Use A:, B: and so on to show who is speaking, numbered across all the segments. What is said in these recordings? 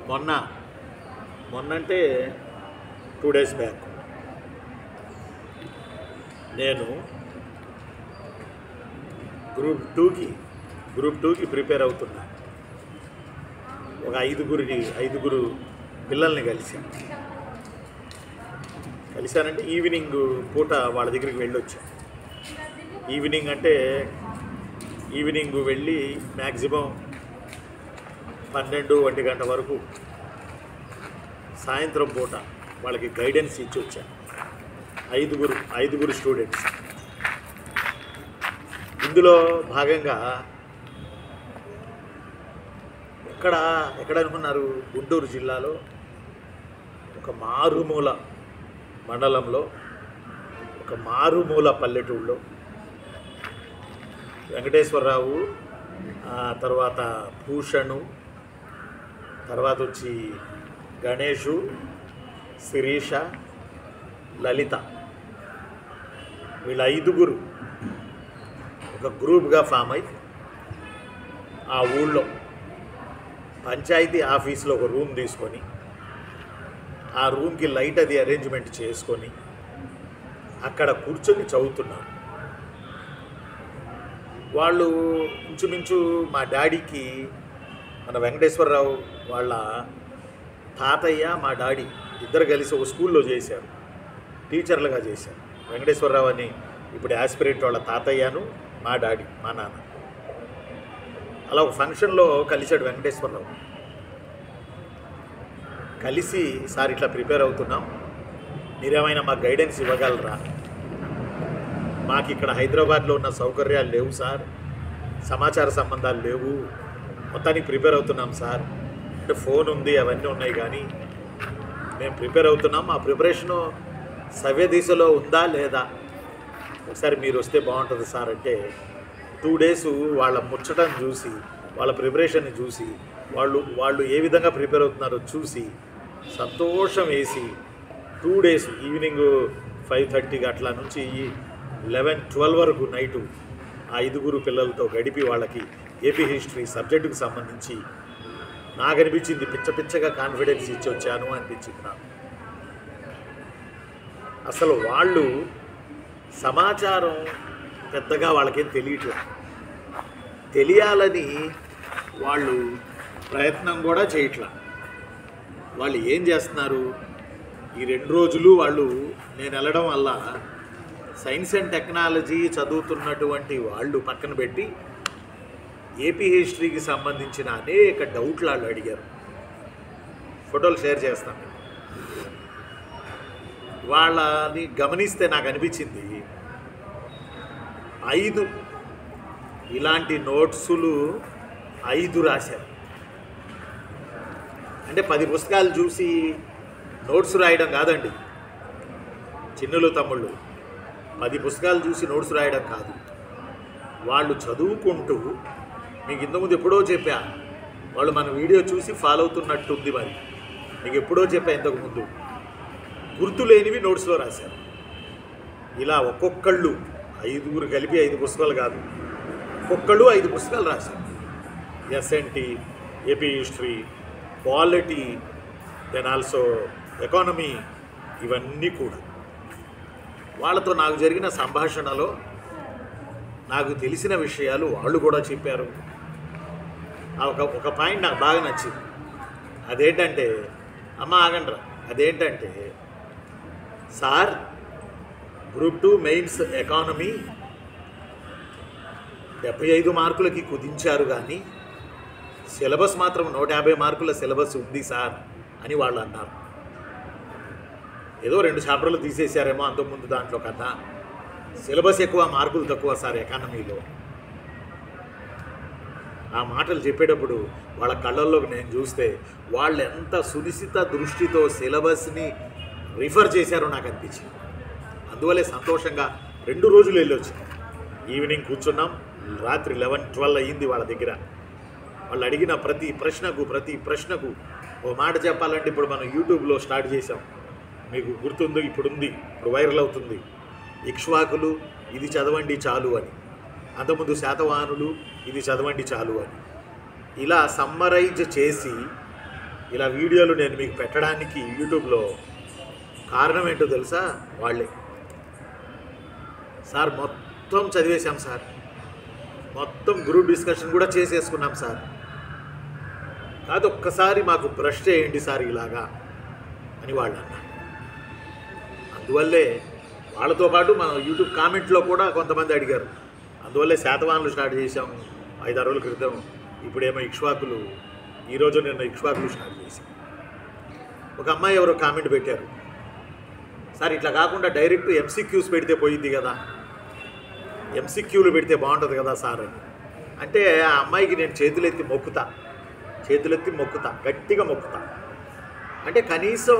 A: మొన్నంటే 2 days back నేను group టూకి prepare అవుతున్నా. ఒక ఐదుగురు పిల్లల్ని కలిశానంటే ఈవినింగ్ పూట వాళ్ళ దగ్గరికి వెళ్ళొచ్చాను. ఈవినింగ్ వెళ్ళి మ్యాక్సిమం 12-1 గంట వరకు సాయంత్రం పూట వాళ్ళకి గైడెన్స్ ఇచ్చి వచ్చాను. ఐదుగురు స్టూడెంట్స్. ఇందులో భాగంగా ఎక్కడ అనుకున్నారు, గుంటూరు జిల్లాలో ఒక మారుమూల మండలంలో, ఒక మారుమూల పల్లెటూళ్ళలో వెంకటేశ్వరరావు, తర్వాత భూషణు, తర్వాత వచ్చి గణేషు, శిరీష, లలిత, వీళ్ళ 5గురు ఒక గ్రూప్గా ఫామ్ అయి ఆ ఊళ్ళో పంచాయతీ ఆఫీస్లో ఒక రూమ్ తీసుకొని ఆ రూమ్కి లైట్ అది అరేంజ్మెంట్ చేసుకొని అక్కడ కూర్చొని చదువుతున్నారు. వాళ్ళు ఇంచుమించు మా డాడీకి, మన వెంకటేశ్వరరావు వాళ్ళ తాతయ్య, మా డాడీ ఇద్దరు కలిసి ఒక స్కూల్లో చేశారు, టీచర్లుగా చేశారు. వెంకటేశ్వరరావు అని ఇప్పుడు యాస్పిరెంట్ వాళ్ళ తాతయ్యను, మా డాడీ, మా నాన్న. అలా ఒక ఫంక్షన్లో కలిశాడు వెంకటేశ్వరరావు. కలిసి, సార్ ఇట్లా ప్రిపేర్ అవుతున్నాం, మీరేమైనా మాకు గైడెన్స్ ఇవ్వగలరా? మాకు ఇక్కడ హైదరాబాద్లో ఉన్న సౌకర్యాలు లేవు సార్, సమాచార సంబంధాలు లేవు, మొత్తానికి ప్రిపేర్ అవుతున్నాం సార్. అంటే ఫోన్ ఉంది, అవన్నీ ఉన్నాయి, కానీ మేము ప్రిపేర్ అవుతున్నాం, మా ప్రిపరేషను సవ్య దిశలో ఉందా లేదా, ఒకసారి మీరు వస్తే బాగుంటుంది సార్. అంటే 2 days వాళ్ళ ముచ్చటను చూసి, వాళ్ళ ప్రిపరేషన్ని చూసి, వాళ్ళు ఏ విధంగా ప్రిపేర్ అవుతున్నారో చూసి సంతోషం వేసి 2 days ఈవినింగ్ 5:30 అట్లా నుంచి 11-12 వరకు నైటు ఆ 5గురు పిల్లలతో గడిపి వాళ్ళకి ఏపీ హిస్టరీ సబ్జెక్టుకు సంబంధించి నాకు అనిపించింది పిచ్చగా కాన్ఫిడెన్స్ ఇచ్చి వచ్చాను అనిపించింది నాకు. అసలు వాళ్ళు సమాచారం పెద్దగా వాళ్ళకేం తెలియాలని వాళ్ళు ప్రయత్నం కూడా చేయట్లా. వాళ్ళు ఏం చేస్తున్నారు, ఈ 2 రోజులు వాళ్ళు నేను వెళ్ళడం వల్ల సైన్స్ అండ్ టెక్నాలజీ చదువుతున్నటువంటి వాళ్ళు పక్కన పెట్టి ఏపీ హిస్టరీకి సంబంధించిన అనేక డౌట్లు వాళ్ళు అడిగారు. ఫోటోలు షేర్ చేస్తాను. వాళ్ళని గమనిస్తే నాకు అనిపించింది 5 ఇలాంటి నోట్సులు 5 రాశారు. అంటే 10 పుస్తకాలు చూసి నోట్స్ రాయడం కాదండి చిన్నులు తమ్ముళ్ళు, 10 పుస్తకాలు చూసి నోట్స్ రాయడం కాదు. వాళ్ళు చదువుకుంటూ, మీకు ఇంతకుముందు ఎప్పుడో చెప్పా, వాళ్ళు మన వీడియో చూసి ఫాలో అవుతున్నట్టుంది. మరి మీకు ఎప్పుడో చెప్పా ఇంతకుముందు, గుర్తులేనివి నోట్స్లో రాశారు. ఇలా ఒక్కొక్కళ్ళు 5గురు కలిపి 5 పుస్తకాలు కాదు, ఒక్కొక్కళ్ళు 5 పుస్తకాలు రాశారు. SNT, AP history, polity, then also economy, ఇవన్నీ కూడా. వాళ్ళతో నాకు జరిగిన సంభాషణలో నాకు తెలిసిన విషయాలు వాళ్ళు కూడా చెప్పారు. ఒక పాయింట్ నాకు బాగా నచ్చింది. అదేంటంటే, అమ్మ ఆగండ్రా, అదేంటంటే సార్ గ్రూప్ 2 మెయిన్స్ ఎకానమీ 75 మార్కులకి కుదించారు, కానీ సిలబస్ మాత్రం 150 మార్కుల సిలబస్ ఉంది సార్ అని వాళ్ళు అన్నారు. ఏదో 2 చాప్టర్లు తీసేశారేమో అంతకుముందు దాంట్లో కన్నా, సిలబస్ ఎక్కువ, మార్కులు తక్కువ సార్ ఎకానమీలో. ఆ మాటలు చెప్పేటప్పుడు వాళ్ళ కళ్ళల్లోకి నేను చూస్తే వాళ్ళు ఎంత సునిశ్చిత దృష్టితో సిలబస్ని రిఫర్ చేశారో నాకు అనిపించింది. అందువల్లే సంతోషంగా 2 రోజులు వెళ్ళొచ్చాం. ఈవినింగ్ కూర్చున్నాం, రాత్రి 11-12 అయ్యింది వాళ్ళ దగ్గర. వాళ్ళు అడిగిన ప్రతి ప్రశ్నకు ఓ మాట చెప్పాలంటే, ఇప్పుడు మనం యూట్యూబ్లో స్టార్ట్ చేసాం, మీకు గుర్తుందో, ఇప్పుడు వైరల్ అవుతుంది, ఇక్ష్వాకులు ఇది చదవండి చాలు అని, అంతకుముందు శాతవాహనులు ఇది చదవండి చాలు అని. ఇలా సమ్మరైజ్ చేసి ఇలా వీడియోలు నేను మీకు పెట్టడానికి యూట్యూబ్లో కారణం ఏంటో తెలుసా? వాళ్ళే. సార్ మొత్తం చదివేశాం సార్, మొత్తం గ్రూప్ డిస్కషన్ కూడా చేసేసుకున్నాం సార్, కాదు ఒక్కసారి మాకు బ్రష్ చేయండి సార్ ఇలాగా అని వాళ్ళు అన్నారు. అందువల్లే వాళ్ళతో పాటు మన యూట్యూబ్ కామెంట్లో కూడా కొంతమంది అడిగారు. అందువల్లే శాతవాహనులు స్టార్ట్ చేశాము 5-6 రోజుల క్రితం. ఇప్పుడేమో ఇక్ష్వాకులు, ఈరోజు నిన్న ఇక్ష్వాకులు స్టార్ట్ చేశాం. ఒక అమ్మాయి ఎవరో కామెంట్ పెట్టారు, సార్ ఇట్లా కాకుండా డైరెక్ట్ ఎంసీక్యూస్ పెడితే పోయింది కదా, ఎంసీక్యూలు పెడితే బాగుంటుంది కదా సార్ అని. అంటే ఆ అమ్మాయికి నేను చేతులెత్తి మొక్కుతా, గట్టిగా మొక్కుతా. అంటే కనీసం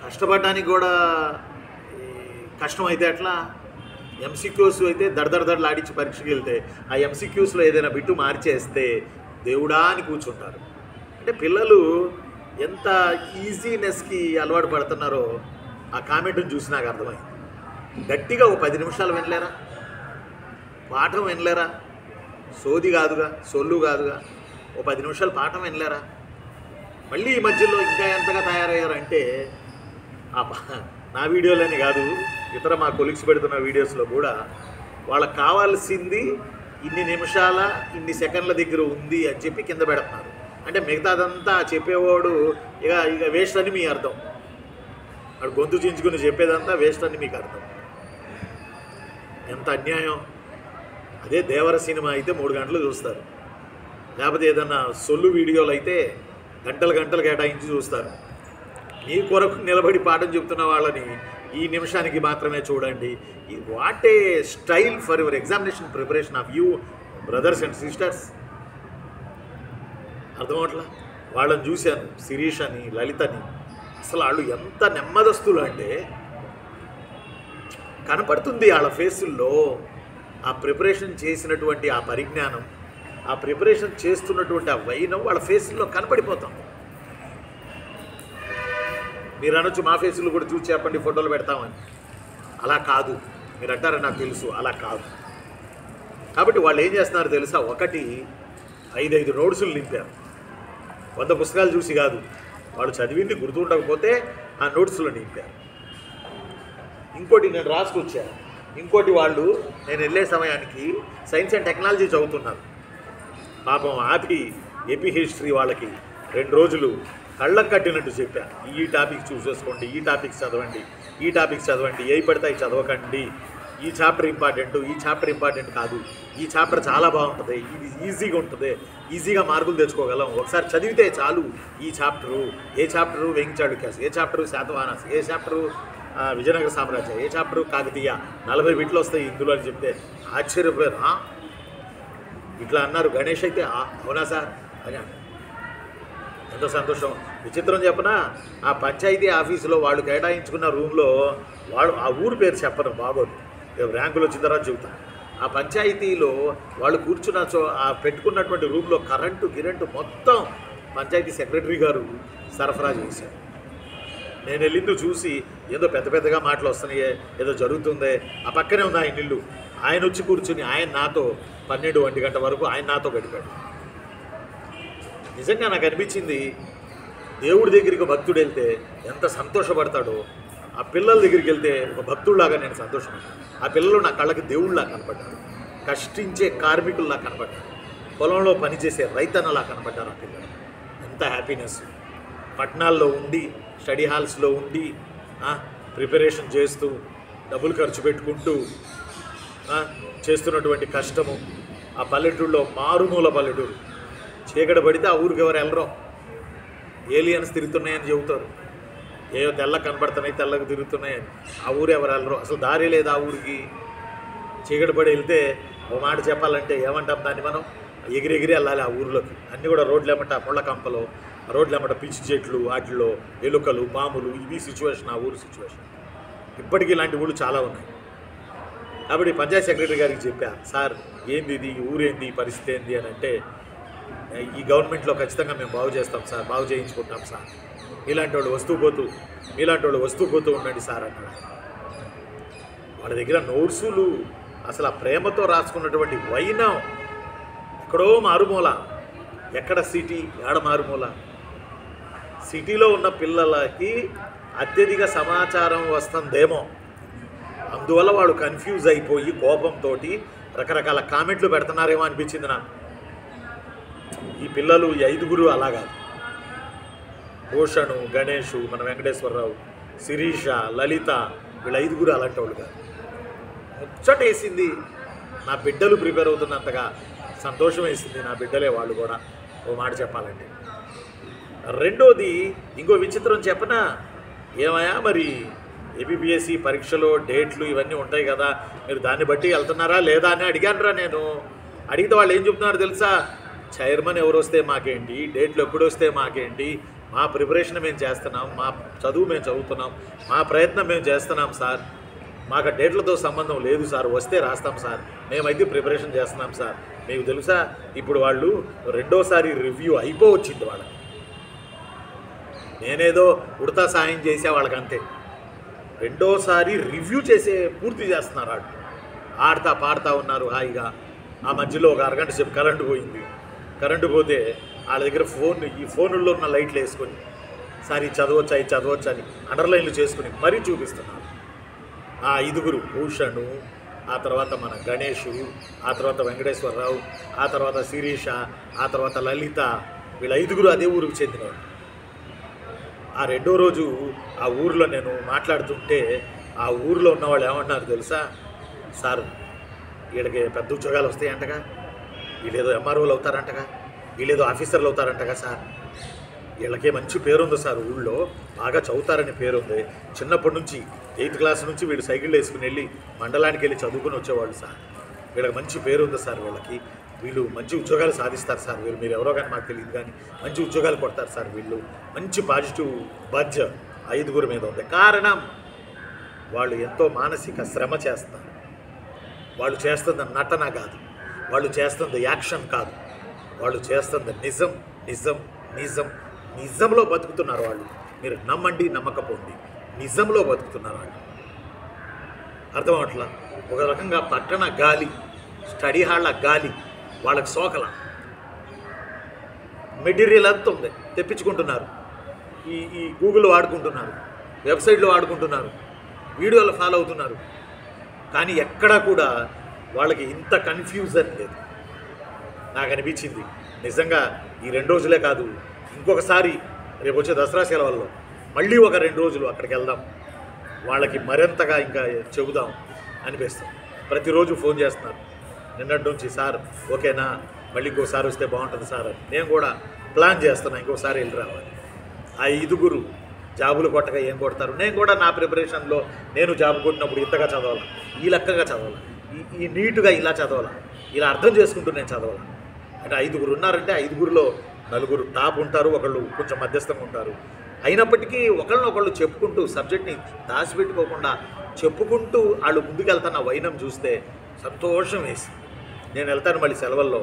A: కష్టపడడానికి కూడా కష్టం అయితే అట్లా ఎంసీక్యూస్ అయితే దడలాడించి పరీక్షకి వెళ్తే ఆ ఎంసీక్యూస్లో ఏదైనా బిట్టు మార్చేస్తే దేవుడా అని కూర్చుంటారు. అంటే పిల్లలు ఎంత ఈజీనెస్కి అలవాటు పడుతున్నారో ఆ కామెంట్ని చూసి నాకు అర్థమైంది. గట్టిగా ఓ 10 నిమిషాలు వినలేరా? పాఠం వినలేరా? సోది కాదుగా, సొల్లు కాదుగా, ఓ 10 నిమిషాలు పాఠం వినలేరా? మళ్ళీ ఈ మధ్యలో ఇంకా ఎంతగా తయారయ్యారంటే నా వీడియోలని కాదు, ఇతర మా కొలీగ్స్ పెడుతున్న వీడియోస్లో కూడా వాళ్ళకి కావాల్సింది ఇన్ని నిమిషాల ఇన్ని సెకండ్ల దగ్గర ఉంది అని చెప్పి కింద పెడుతున్నారు. అంటే మిగతాదంతా చెప్పేవాడు ఇక వేస్ట్ అని మీ అర్థం. వాడు గొంతు చించుకుని చెప్పేదంతా వేస్ట్ అని మీకు అర్థం. ఎంత అన్యాయం! అదే దేవర సినిమా అయితే 3 గంటలు చూస్తారు, లేకపోతే ఏదన్నా సొల్లు వీడియోలు అయితే గంటలు కేటాయించి చూస్తారు. నీ కొరకు నిలబడి పాఠం చెప్తున్న వాళ్ళని ఈ నిమిషానికి మాత్రమే చూడండి. What a style for your examination preparation of you brothers and sisters. అర్థమవట్లా? వాళ్ళని చూశాను, శిరీష్ అని, లలితని. అసలు వాళ్ళు ఎంత నెమ్మదస్తులు అంటే కనపడుతుంది వాళ్ళ ఫేసుల్లో ఆ ప్రిపరేషన్ చేసినటువంటి ఆ పరిజ్ఞానం, ఆ ప్రిపరేషన్ చేస్తున్నటువంటి ఆ వైనం వాళ్ళ ఫేసుల్లో కనపడిపోతాం. మీరు అనొచ్చు మా ఫేసులు కూడా చూసి చెప్పండి ఫోటోలు పెడతామని. అలా కాదు, మీరు అంటారని నాకు తెలుసు, అలా కాదు. కాబట్టి వాళ్ళు ఏం చేస్తున్నారు తెలుసా? 5 నోట్సులు నింపారు. 100 పుస్తకాలు చూసి కాదు, వాళ్ళు చదివింది గుర్తుండకపోతే ఆ నోట్స్లో నింపారు. ఇంకోటి నేను రాసుకొచ్చాను. ఇంకోటి వాళ్ళు నేను వెళ్ళే సమయానికి సైన్స్ అండ్ టెక్నాలజీ చదువుతున్నారు. పాపం ఆపి ఏపీ హిస్టరీ వాళ్ళకి 2 రోజులు కళ్ళకు కట్టినట్టు చెప్పాను. ఈ టాపిక్ చూసేసుకోండి, ఈ టాపిక్స్ చదవండి, ఏ పడతాయి చదవకండి, ఈ చాప్టర్ ఇంపార్టెంట్ కాదు, ఈ చాప్టర్ చాలా బాగుంటుంది, ఇది ఈజీగా ఉంటుంది, ఈజీగా మార్కులు తెచ్చుకోగలం, ఒకసారి చదివితే చాలు. ఈ చాప్టరు, ఏ చాప్టరు వెంకచాళుక్యాస్, ఏ చాప్టరు శాతవాహనాస్, ఏ చాప్టరు విజయనగర సామ్రాజ్యం, ఏ చాప్టరు కాకతీయ, 40 బిట్లు వస్తాయి ఇందులో అని చెప్తే ఆశ్చర్యపోయారు. ఇట్లా అన్నారు. గణేష్ అయితే అవునా సార్ అని అన్నారు. ఎంతో సంతోషం. విచిత్రం చెప్పనా, ఆ పంచాయతీ ఆఫీసులో వాళ్ళు కేటాయించుకున్న రూమ్లో వాడు ఆ ఊరు పేరు చెప్పను, బాగోదు, ర్యాంకులు వచ్చిన తర్వాత చెబుతాను. ఆ పంచాయతీలో వాళ్ళు కూర్చున్న ఆ పెట్టుకున్నటువంటి రూమ్లో గిరెంటు మొత్తం పంచాయతీ సెక్రటరీ గారు సరఫరా చేశారు. నేను వెళ్ళింది చూసి ఏదో పెద్దగా మాటలు వస్తున్నాయే, ఏదో జరుగుతుందే. ఆ పక్కనే ఉంది ఆయన ఇల్లు. ఆయన వచ్చి కూర్చుని ఆయన నాతో 12-1 గంట వరకు ఆయన నాతో గడిపాడు. నిజంగా నాకు అనిపించింది, దేవుడి దగ్గరికి భక్తుడు వెళ్తే ఎంత సంతోషపడతాడో, ఆ పిల్లల దగ్గరికి వెళ్తే ఒక భక్తుడిలాగా నేను సంతోషపడ్డాను. ఆ పిల్లలు నా కళ్ళకి దేవుళ్ళలా కనపడ్డారు, కష్టించే కార్మికుల్లా కనపడ్డారు, పొలంలో పనిచేసే రైతన్నలా కనపడ్డారు ఆ పిల్లలు. ఎంత హ్యాపీనెస్! పట్టణాల్లో ఉండి, స్టడీ హాల్స్లో ఉండి ప్రిపరేషన్ చేస్తూ, డబ్బులు ఖర్చు పెట్టుకుంటూ చేస్తున్నటువంటి కష్టము. ఆ పల్లెటూరులో మారుమూల పల్లెటూరు, చీకటి పడితే ఆ ఊరికి ఎవరు వెళ్ళరు, ఏలియన్స్ తిరుగుతున్నాయని చెబుతారు. ఏవో తెల్లగా కనపడుతున్నాయి, తెల్లగా తిరుగుతున్నాయని. ఆ ఊరు ఎవరు వెళ్ళరు, అసలు దారి లేదు ఆ ఊరికి. చీకటి పడి వెళ్తే ఓ మాట చెప్పాలంటే ఏమంటాం దాన్ని మనం, ఎగిరి వెళ్ళాలి ఆ ఊర్లోకి. అన్నీ కూడా రోడ్లెమ్మట ముళ్ళ కంపలు, రోడ్లెమ్మట పిచ్చి చెట్లు, వాటిల్లో ఎలుకలు, పాములు, ఇవి సిచ్యువేషన్, ఆ ఊరు సిచ్యువేషన్. ఇప్పటికీ ఇలాంటి ఊళ్ళు చాలా ఉన్నాయి. కాబట్టి పంచాయతీ సెక్రటరీ గారికి చెప్పా, సార్ ఏంది ఇది, ఊరేంది, పరిస్థితి ఏంది అని అంటే, ఈ గవర్నమెంట్లో ఖచ్చితంగా మేము బాగు చేస్తాం సార్, బాగు చేయించుకుంటాం సార్, మీలాంటి వాళ్ళు వస్తూ పోతూ ఉండండి సార్ అన్నాడు. వాళ్ళ దగ్గర నోట్సులు, అసలు ఆ ప్రేమతో రాసుకున్నటువంటి వైనం ఎక్కడో మారుమూల, ఎక్కడ సిటీ, ఏడ మారుమూల. సిటీలో ఉన్న పిల్లలకి అత్యధిక సమాచారం వస్తుందేమో, అందువల్ల వాడు కన్ఫ్యూజ్ అయిపోయి కోపంతో రకరకాల కామెంట్లు పెడుతున్నారేమో అనిపించింది నాకు. ఈ పిల్లలు ఈ 5 అలాగా, భూషణు, గణేషు, మన వెంకటేశ్వరరావు, శిరీష, లలిత, వీళ్ళ 5 అలాంటి వాళ్ళు కాదు. ముచ్చటేసింది. నా బిడ్డలు ప్రిపేర్ అవుతున్నంతగా సంతోషం వేసింది. నా బిడ్డలే వాళ్ళు కూడా, ఓ మాట చెప్పాలంటే. రెండోది ఇంకో విచిత్రం చెప్పనా, ఏమయ్యా మరి ఏపీపీఎస్సీ పరీక్షలో డేట్లు ఇవన్నీ ఉంటాయి కదా, మీరు దాన్ని బట్టి వెళ్తున్నారా లేదా అని అడిగానురా నేను. అడిగితే వాళ్ళు ఏం చెప్తున్నారు తెలుసా, చైర్మన్ ఎవరు వస్తే మాకేంటి, డేట్లు ఎప్పుడు వస్తే మాకేంటి, మా ప్రిపరేషన్ మేము చేస్తున్నాం, మా చదువు మేము చదువుతున్నాం, మా ప్రయత్నం మేము చేస్తున్నాం సార్, మాకు డేట్లతో సంబంధం లేదు సార్, వస్తే రాస్తాం సార్, మేమైతే ప్రిపరేషన్ చేస్తున్నాం సార్. మీకు తెలుసా ఇప్పుడు వాళ్ళు రెండోసారి రివ్యూ అయిపోవచ్చింది వాళ్ళకి. నేనేదో ఉడతా సాయం చేసే వాళ్ళకి అంతే. రెండోసారి రివ్యూ పూర్తి చేస్తున్నారు వాళ్ళు. ఆడతా పాడుతూ ఉన్నారు హాయిగా. ఆ మధ్యలో ఒక అరగంట సేపు కరెంటు పోయింది. కరెంటు పోతే వాళ్ళ దగ్గర ఈ ఫోనుల్లో ఉన్న లైట్లు వేసుకొని సార్ ఇది చదవచ్చా ఇది చదవచ్చా అని అండర్లైన్లు చేసుకుని మరీ చూపిస్తున్నారు. ఆ 5 భూషణు, ఆ తర్వాత మన గణేషు, ఆ తర్వాత వెంకటేశ్వరరావు, ఆ తర్వాత శిరీష, ఆ తర్వాత లలిత, వీళ్ళ 5 అదే ఊరికి చెందినవాడు. ఆ రెండో రోజు ఆ ఊరిలో నేను మాట్లాడుతుంటే ఆ ఊరిలో ఉన్నవాళ్ళు ఏమన్నారు తెలుసా, సార్ వీళ్ళకి పెద్ద ఉద్యోగాలు వస్తాయంటగా, వీళ్ళేదో ఎంఆర్ఓలు అవుతారంటగా, వీళ్ళేదో ఆఫీసర్లు అవుతారంటగా సార్, వీళ్ళకే మంచి పేరుంది సార్, ఊళ్ళో బాగా చదువుతారని పేరుంది, చిన్నప్పటి నుంచి 8th క్లాస్ నుంచి వీళ్ళు సైకిళ్ళు వేసుకుని వెళ్ళి మండలానికి వెళ్ళి చదువుకుని వచ్చేవాళ్ళు సార్, వీళ్ళకి మంచి పేరుంది సార్, వీళ్ళు మంచి ఉద్యోగాలు సాధిస్తారు సార్, మీరు ఎవరో కానీ మాకు తెలియదు కానీ మంచి ఉద్యోగాలు కొడతారు సార్, వీళ్ళు మంచి పాజిటివ్ బడ్జ్ 5 మీద ఉంది. కారణం వాళ్ళు ఎంతో మానసిక శ్రమ చేస్తారు. వాళ్ళు చేస్తుంది నటన కాదు, వాళ్ళు చేస్తుంది యాక్షన్ కాదు, వాళ్ళు చేస్తుంది నిజం నిజం నిజం నిజంలో బతుకుతున్నారు వాళ్ళు. మీరు నమ్మండి నమ్మకపోండి, నిజంలో బతుకుతున్నారు వాళ్ళు. అర్థం అవట్లా. ఒక రకంగా పట్టణ గాలి, స్టడీ హాళ్ళ గాలి వాళ్ళకి సోకల. మెటీరియల్ అంతా ఉంది, తెప్పించుకుంటున్నారు, ఈ గూగుల్ వాడుకుంటున్నారు, వెబ్సైట్లో వాడుకుంటున్నారు, వీడియోలు ఫాలో అవుతున్నారు. కానీ ఎక్కడా కూడా వాళ్ళకి ఇంత కన్ఫ్యూజన్ లేదు. నాకు అనిపించింది నిజంగా ఈ 2 రోజులే కాదు, ఇంకొకసారి రేపు వచ్చే దసరా సెలవుల్లో మళ్ళీ ఒక 2 రోజులు అక్కడికి వెళ్దాం, వాళ్ళకి మరింతగా ఇంకా చెబుదాం అనిపిస్తాం. ప్రతిరోజు ఫోన్ చేస్తున్నారు నిన్నటి నుంచి, సార్ ఓకేనా, మళ్ళీ ఇంకోసారి వస్తే బాగుంటుంది సార్ అని. నేను కూడా ప్లాన్ చేస్తున్నా ఇంకోసారి వెళ్ళి రావాలి. ఆ 5 జాబులు కొట్టగా ఏం కొడతారు, నేను కూడా నా ప్రిపరేషన్లో నేను జాబ్ కొట్టినప్పుడు ఇంతగా చదవాలి, ఈ లెక్కగా చదవాలి, ఈ నీటుగా ఇలా చదవాలి, ఇలా అర్థం చేసుకుంటూ నేను చదవాలి. అంటే 5 ఉన్నారంటే 5లో 4 టాప్ ఉంటారు, ఒకళ్ళు కొంచెం మధ్యస్థంగా ఉంటారు. అయినప్పటికీ ఒకళ్ళనొకళ్ళు చెప్పుకుంటూ సబ్జెక్ట్ని దాచిపెట్టుకోకుండా చెప్పుకుంటూ వాళ్ళు ముందుకెళ్తున్న వైనం చూస్తే సంతోషం వేసి, నేను వెళ్తాను మళ్ళీ సెలవుల్లో,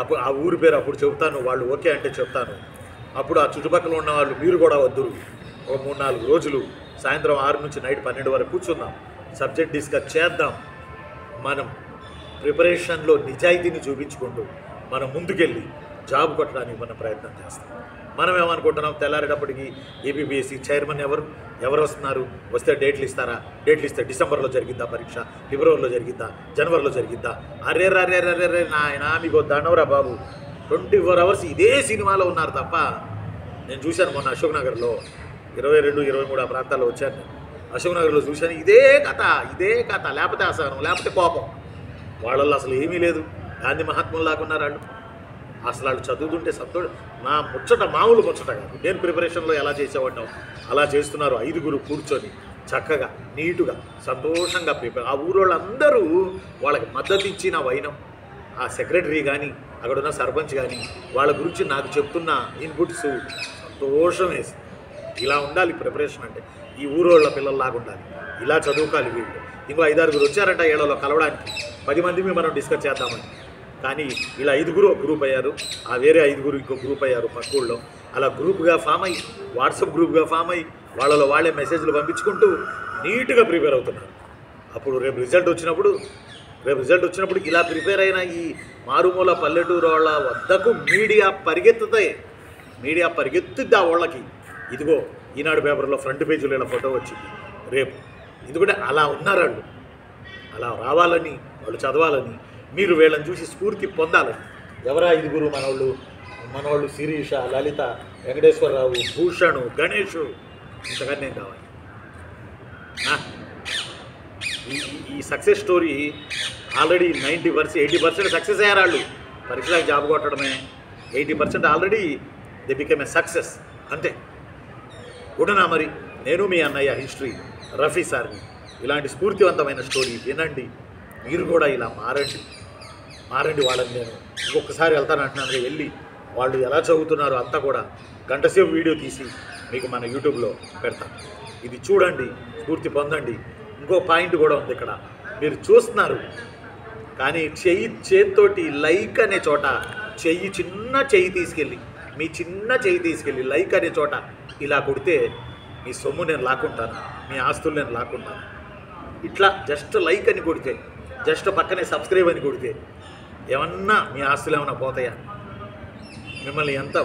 A: అప్పుడు ఆ ఊరి పేరు అప్పుడు చెబుతాను, వాళ్ళు ఓకే అంటే చెప్తాను. అప్పుడు ఆ చుట్టుపక్కల ఉన్న వాళ్ళు మీరు కూడా వద్దురు, ఒక 3-4 రోజులు సాయంత్రం 6 నుంచి నైట్ 12 వరకు కూర్చుందాం, సబ్జెక్ట్ డిస్కస్ చేద్దాం, మనం ప్రిపరేషన్లో నిజాయితీని చూపించుకుంటూ మనం ముందుకెళ్ళి జాబ్ కొట్టడానికి మనం ప్రయత్నం చేస్తాం. మనం ఏమనుకుంటున్నాం, తెల్లారేటప్పటికి ఏపీపీఎస్సీ చైర్మన్ ఎవరు వస్తున్నారు, వస్తే డేట్లు ఇస్తారా, డేట్లు ఇస్తే డిసెంబర్లో జరిగిద్దా పరీక్ష, ఫిబ్రవరిలో జరిగిద్దా, జనవరిలో జరిగిద్దా, అరే నాయన మీకు దండవరా బాబు, 24 hours ఇదే సినిమాలో ఉన్నారు తప్ప. నేను చూశాను మొన్న అశోక్ నగర్లో 22-23 ఆ ప్రాంతాల్లో వచ్చాను నేను, అశోక్ నగర్లో చూశాను, ఇదే కథ, లేకపోతే అసహనం, లేకపోతే కోపం, వాళ్ళల్లో అసలు ఏమీ లేదు. గాంధీ మహాత్ముల్లాగా ఉన్నారు వాళ్ళు. అసలు వాళ్ళు చదువుతుంటే నా ముచ్చట మామూలు ముచ్చట కాదు. నేను ప్రిపరేషన్లో ఎలా చేసేవాడినో అలా చేస్తున్నారు 5 కూర్చొని చక్కగా నీటుగా సంతోషంగా ప్రిపేర్. ఆ ఊరోళ్ళందరూ వాళ్ళకి మద్దతు ఇచ్చిన వైనం, ఆ సెక్రటరీ కానీ అక్కడున్న సర్పంచ్ కానీ వాళ్ళ గురించి నాకు చెప్తున్న ఇన్పుట్స్ సంతోషం వేసి, ఇలా ఉండాలి ప్రిపరేషన్ అంటే, ఈ ఊరోళ్ళ పిల్లల్లాగా ఉండాలి, ఇలా చదువుకోవాలి వీళ్ళు. ఇంకో 5-6 వచ్చారంట ఏళ్ళలో కలవడానికి, 10 మంది మనం డిస్కస్ చేద్దామని. కానీ ఇలా 5 ఒక గ్రూప్ అయ్యారు, ఆ వేరే 5 ఇంకో గ్రూప్ అయ్యారు పక్క ఊళ్ళో. అలా గ్రూప్గా ఫామ్ అయ్యి, వాట్సాప్ గ్రూప్గా ఫామ్ అయ్యి వాళ్ళలో వాళ్ళే మెసేజ్లు పంపించుకుంటూ నీట్గా ప్రిపేర్ అవుతున్నారు. అప్పుడు రేపు రిజల్ట్ వచ్చినప్పుడు ఇలా ప్రిపేర్ అయిన ఈ మారుమూల పల్లెటూరు వాళ్ళ వద్దకు మీడియా పరిగెత్తుద్ది ఆ వాళ్ళకి. ఇదిగో ఈనాడు పేపర్లో ఫ్రంట్ పేజీలో ఇలా ఫోటో వచ్చింది రేపు. ఎందుకంటే అలా ఉన్నారు వాళ్ళు, అలా రావాలని, వాళ్ళు చదవాలని, మీరు వీళ్ళని చూసి స్ఫూర్తి పొందాలని. ఎవరా ఐదుగురు మనవాళ్ళు శిరీష, లలిత, వెంకటేశ్వరరావు, భూషణు, గణేషు, ఇంతకన్నా నేను కావాలి. ఈ సక్సెస్ స్టోరీ ఆల్రెడీ 80% సక్సెస్ అయ్యారు వాళ్ళు. పరీక్షలకు జాబ్ కొట్టడమే 80% already they become a success అంతే. ఉడనా మరి నేను మీ అన్నయ్య హిస్టరీ రఫీ సార్ని. ఇలాంటి స్ఫూర్తివంతమైన స్టోరీ వినండి, మీరు కూడా ఇలా మారండి వాళ్ళని. నేను ఇంకొకసారి వెళ్తాను అంటున్నాను, వెళ్ళి వాళ్ళు ఎలా చదువుతున్నారో అంతా కూడా గంటసేపు వీడియో తీసి మీకు మన యూట్యూబ్లో పెడతాను. ఇది చూడండి, స్ఫూర్తి పొందండి. ఇంకో పాయింట్ కూడా ఉంది ఇక్కడ, మీరు చూస్తున్నారు కానీ చేతితోటి లైక్ అనే చోట చిన్న చెయ్యి తీసుకెళ్ళి లైక్ అనే చోట ఇలా కొడితే మీ సొమ్ము నేను లాక్కుంటాను, మీ ఆస్తులు నేను లాక్కుంటాను. ఇట్లా జస్ట్ లైక్ అని కొడితే, జస్ట్ పక్కనే సబ్స్క్రైబ్ అని కొడితే ఏమన్నా మీ ఆస్తులు ఏమన్నా పోతాయా? మిమ్మల్ని ఎంత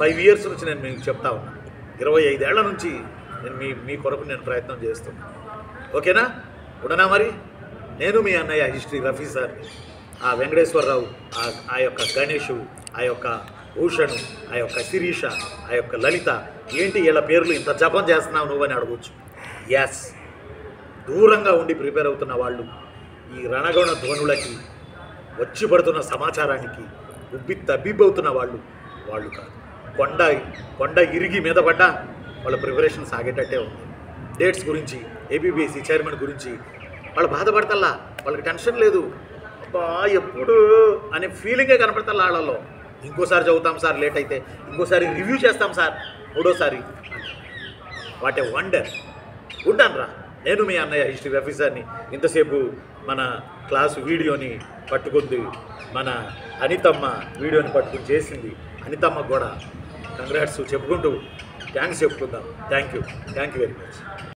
A: 5 years నుంచి నేను మీకు చెప్తా ఉన్నా, 25 ఏళ్ల నుంచి నేను మీ కొరకు నేను ప్రయత్నం చేస్తున్నాను. ఓకేనా? ఉండనా మరి? నేను మీ అన్నయ్య హిస్టరీ రఫీ సార్. ఆ వెంకటేశ్వరరావు, ఆ యొక్క గణేషు, ఆ యొక్క భూషణు, ఆ యొక్క శిరీష, ఆ యొక్క లలిత, ఏంటి వీళ్ళ పేర్లు ఇంత జపం చేస్తున్నావు నువ్వని అడగవచ్చు. ఎస్, దూరంగా ఉండి ప్రిపేర్ అవుతున్న వాళ్ళు ఈ రణగణ ధ్వనులకి, వచ్చి పడుతున్న సమాచారానికి తబ్బిబ్బవుతున్న వాళ్ళు కాదు. కొండ ఇరిగి మీద పడ్డా వాళ్ళ ప్రిపరేషన్ సాగేటట్టే ఉంది. డేట్స్ గురించి, ఏబిపిఎస్సి చైర్మన్ గురించి వాళ్ళు బాధపడతల్లా, వాళ్ళకి టెన్షన్ లేదు. అబ్బా ఎప్పుడు అనే ఫీలింగే కనపడతల్లా వాళ్ళలో. ఇంకోసారి చదువుతాం సార్, లేట్ అయితే ఇంకోసారి రివ్యూ చేస్తాం సార్, 3వ వాట్ ఏ వండర్. ఉంటాను రా, నేను మీ అన్నయ్య హిస్టరీ రఫీ సార్ని. ఇంతసేపు మన క్లాసు వీడియోని పట్టుకుంది మన అనితమ్మ, వీడియోని పట్టుకుని చేసింది అనితమ్మ కూడా కంగ్రాట్స్ చెప్పుకుంటూ థ్యాంక్స్ చెప్పుకుందాం. Thank you very much.